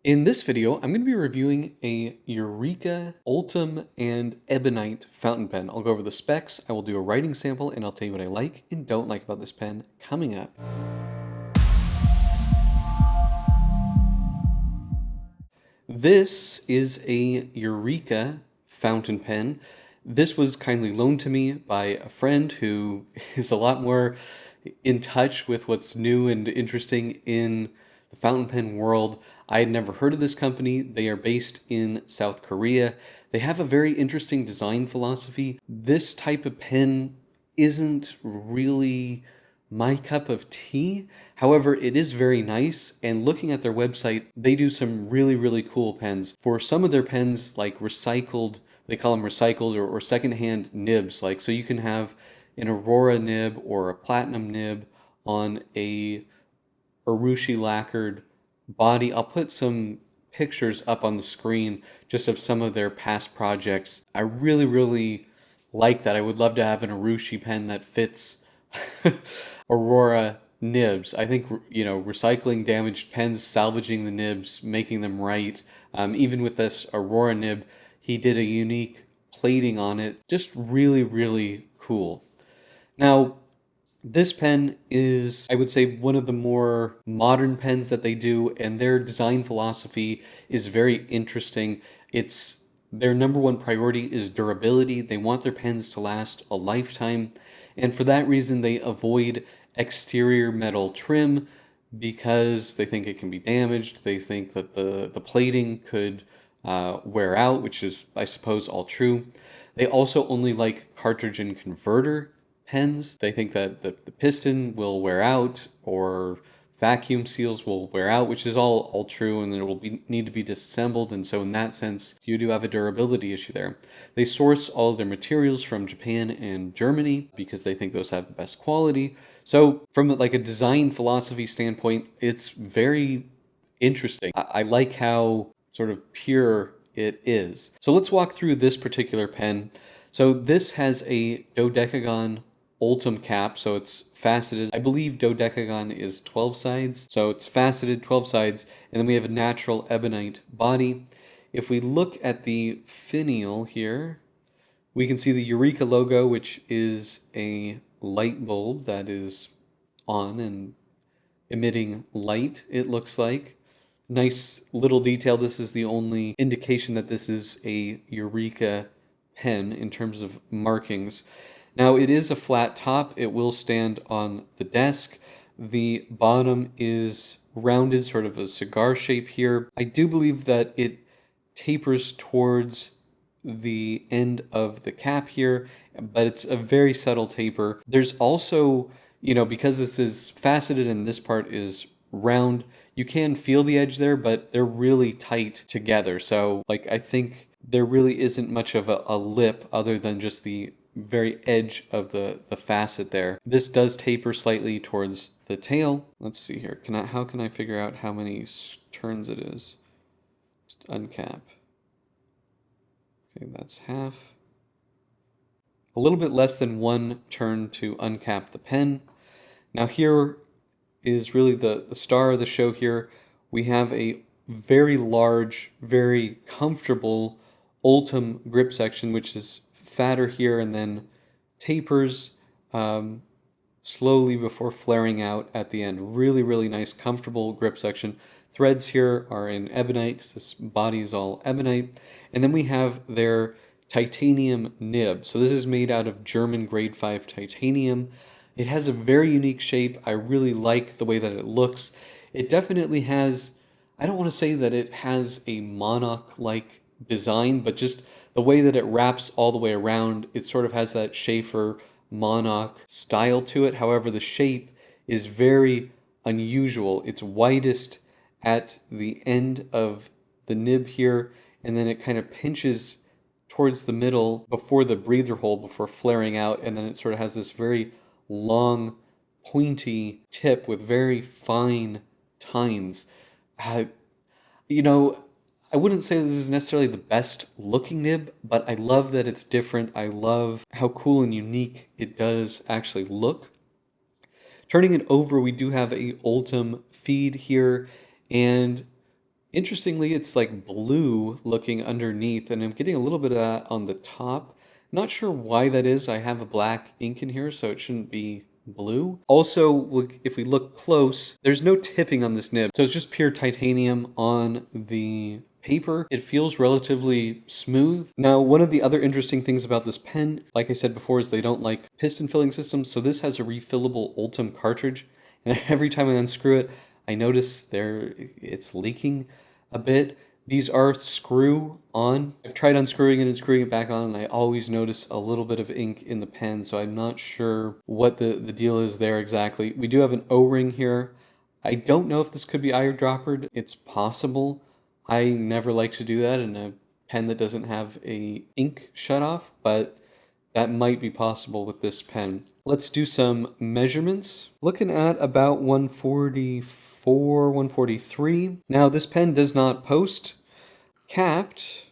In this video, I'm going to be reviewing a Eureka Ultem and Ebonite fountain pen. I'll go over the specs, I will do a writing sample, and I'll tell you what I like and don't like about this pen coming up. This is a Eureka fountain pen. This was kindly loaned to me by a friend who is a lot more in touch with what's new and interesting in the fountain pen world. I had never heard of this company. They are based in South Korea. They have a very interesting design philosophy. This type of pen isn't really my cup of tea. However, it is very nice, and looking at their website, they do some really cool pens. For some of their pens, like recycled, they call them recycled or secondhand nibs. Like, so you can have an Aurora nib or a platinum nib on a urushi lacquered body. I'll put some pictures up on the screen just of some of their past projects. I really like that. I would love to have an urushi pen that fits Aurora nibs. I think, recycling damaged pens, salvaging the nibs, making them right. Even with this Aurora nib, he did a unique plating on it. Just really cool. Now, this pen is, I would say, one of the more modern pens that they do, and their design philosophy is very interesting. It's their number one priority is durability. They want their pens to last a lifetime, and for that reason, they avoid exterior metal trim because they think it can be damaged. They think that the plating could wear out, which is, I suppose, all true. They also only like cartridge and converter pens. They think that the piston will wear out or vacuum seals will wear out, which is all true, and it will need to be disassembled. And so in that sense, you do have a durability issue there. They source all of their materials from Japan and Germany because they think those have the best quality. So from like a design philosophy standpoint, it's very interesting. I like how sort of pure it is. So let's walk through this particular pen. So this has a dodecagon Ultem cap, so it's faceted. I believe dodecagon is 12 sides, so it's faceted 12 sides, and then we have a natural ebonite body. If we look at the finial here, we can see the Eureka logo, which is a light bulb that is on and emitting light, it looks like. Nice little detail. This is the only indication that this is a Eureka pen in terms of markings. Now, it is a flat top. It will stand on the desk. The bottom is rounded, sort of a cigar shape here. I do believe that it tapers towards the end of the cap here, but it's a very subtle taper. There's also, because this is faceted and this part is round, you can feel the edge there, but they're really tight together. So, like, I think there really isn't much of a lip other than just the very edge of the facet there. This does taper slightly towards the tail. Let's see here. How can I figure out how many turns it is? Just uncap. Okay, that's half. A little bit less than one turn to uncap the pen. Now here is really the star of the show here. We have a very large, very comfortable Ultem grip section, which is fatter here and then tapers slowly before flaring out at the end. Really nice, comfortable grip section. Threads here are in ebonite, because this body is all ebonite. And then we have their titanium nib. So this is made out of German grade 5 titanium. It has a very unique shape. I really like the way that it looks. It definitely has, I don't want to say that it has a monarch-like design, but just the way that it wraps all the way around, it sort of has that Schaefer monarch style to it. However, the shape is very unusual. It's widest at the end of the nib here, and then it kind of pinches towards the middle before the breather hole, before flaring out, and then it sort of has this very long, pointy tip with very fine tines. Uh, I wouldn't say this is necessarily the best looking nib, but I love that it's different. I love how cool and unique it does actually look. Turning it over, we do have a Ultem feed here, and Interestingly, it's like blue looking underneath, and I'm getting a little bit of that on the top. Not sure why that is. I have a black ink in here, so it shouldn't be blue. Also, if we look close, there's no tipping on this nib, so it's just pure titanium on the paper. It feels relatively smooth. Now, one of the other interesting things about this pen, like I said before, is they don't like piston filling systems, so this has a refillable Ultem cartridge, and every time I unscrew it, I notice it's leaking a bit. These are screw on. I've tried unscrewing it and screwing it back on, and I always notice a little bit of ink in the pen, so I'm not sure what the deal is there exactly. We do have an O-ring here. I don't know if this could be eyedroppered. It's possible. I never like to do that in a pen that doesn't have a ink shutoff, but that might be possible with this pen. Let's do some measurements. Looking at about 144, 143. Now this pen does not post. Capped,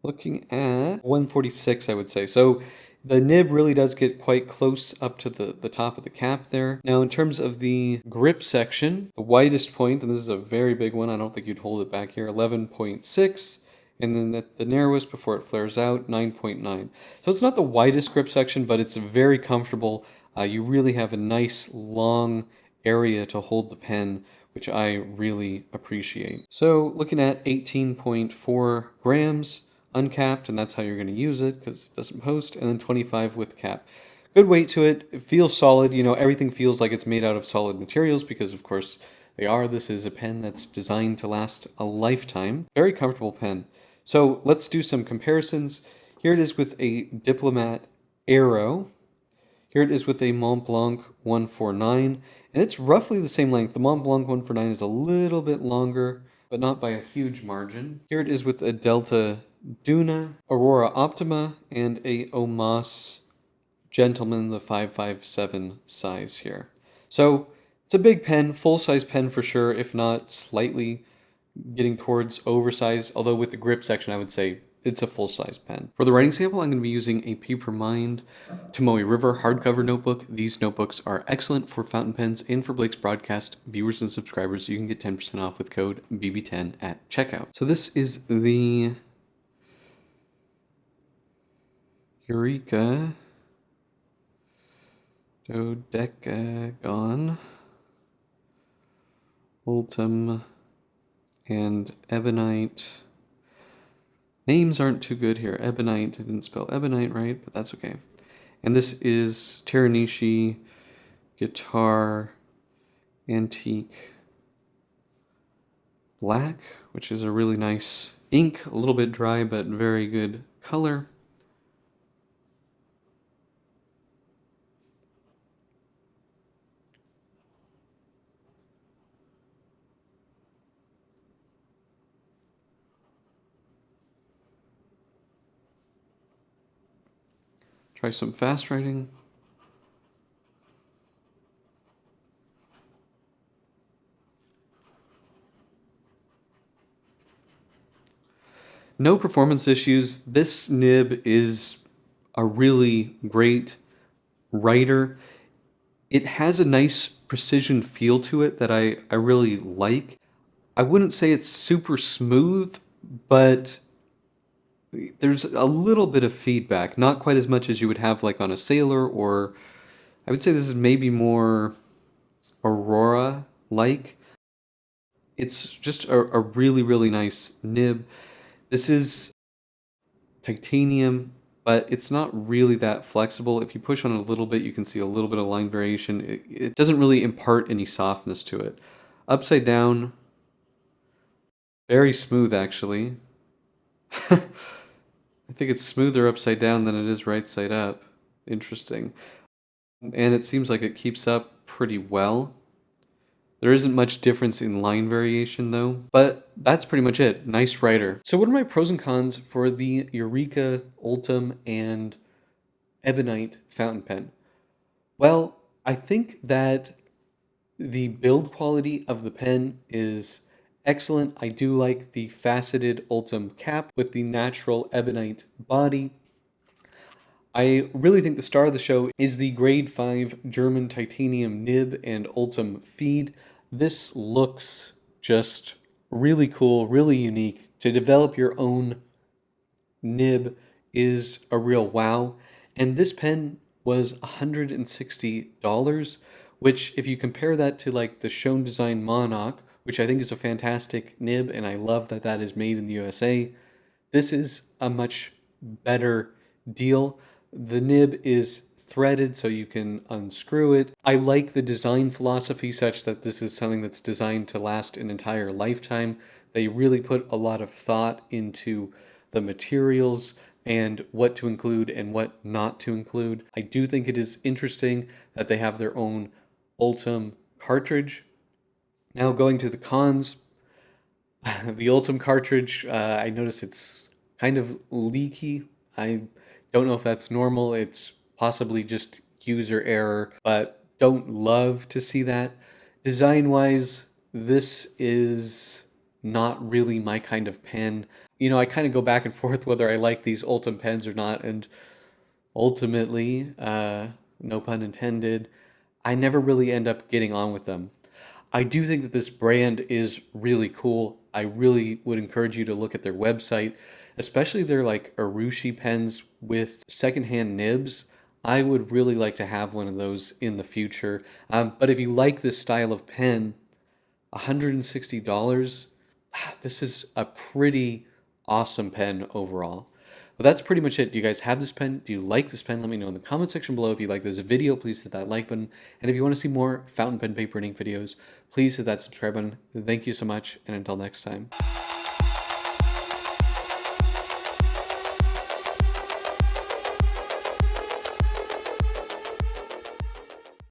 looking at 146, I would say. So the nib really does get quite close up to the top of the cap there. Now in terms of the grip section, the widest point, and this is a very big one, I don't think you'd hold it back here, 11.6. And then the narrowest before it flares out, 9.9. So it's not the widest grip section, but it's very comfortable. You really have a nice long area to hold the pen, which I really appreciate. So looking at 18.4 grams uncapped, and that's how you're going to use it because it doesn't post, and then 25 with cap. Good weight to it. It feels solid. You know, everything feels like it's made out of solid materials because, of course, they are. This is a pen that's designed to last a lifetime. Very comfortable pen. So let's do some comparisons. Here it is with a Diplomat Aero. Here it is with a Mont Blanc 149, and it's roughly the same length. The Mont Blanc 149 is a little bit longer, but not by a huge margin. Here it is with a Delta Duna, Aurora Optima, and a Omas Gentleman, the 557 size here. So it's a big pen, full-size pen for sure, if not slightly getting towards oversized, although with the grip section I would say it's a full-size pen. For the writing sample, I'm going to be using a Papermind Tomoe River hardcover notebook. These notebooks are excellent for fountain pens and for Blake's Broadcast viewers and subscribers. You can get 10% off with code BB10 at checkout. So this is the Eureka Dodecagon Ultem and Ebonite. Names aren't too good here. Ebonite, I didn't spell Ebonite right, but that's okay. And this is Teranishi Guitar Antique Black, which is a really nice ink, a little bit dry, but very good color. Try some fast writing. No performance issues. This nib is a really great writer. It has a nice precision feel to it that I really like. I wouldn't say it's super smooth, but there's a little bit of feedback, not quite as much as you would have like on a Sailor, or I would say this is maybe more Aurora-like. It's just a really, really nice nib. This is titanium, but it's not really that flexible. If you push on it a little bit, you can see a little bit of line variation. It doesn't really impart any softness to it. Upside down, very smooth actually. I think it's smoother upside down than it is right side up. Interesting. And it seems like it keeps up pretty well. There isn't much difference in line variation though, but that's pretty much it. Nice writer. So what are my pros and cons for the Eureka Ultem and Ebonite fountain pen? Well, I think that the build quality of the pen is excellent. I do like the faceted Ultem cap with the natural Ebonite body. I really think the star of the show is the grade 5 German titanium nib and Ultem feed. This looks just really cool, really unique. To develop your own nib is a real wow. And this pen was $160, which if you compare that to like the Shown Design Monarch, which I think is a fantastic nib, and I love that that is made in the USA, this is a much better deal. The nib is threaded so you can unscrew it. I like the design philosophy such that this is something that's designed to last an entire lifetime. They really put a lot of thought into the materials and what to include and what not to include. I do think it is interesting that they have their own Ultem cartridge. Now going to the cons, the Ultim cartridge, I notice it's kind of leaky. I don't know if that's normal. It's possibly just user error, but don't love to see that. Design-wise, this is not really my kind of pen. You know, I kind of go back and forth whether I like these Ultim pens or not, and ultimately, no pun intended, I never really end up getting on with them. I do think that this brand is really cool. I really would encourage you to look at their website, especially their like Urushi pens with secondhand nibs. I would really like to have one of those in the future. But if you like this style of pen, $160, this is a pretty awesome pen overall. But that's pretty much it. Do you guys have this pen? Do you like this pen? Let me know in the comment section below. If you like this video, please hit that like button. And if you want to see more fountain pen, paper, and ink videos, please hit that subscribe button. Thank you so much, and until next time.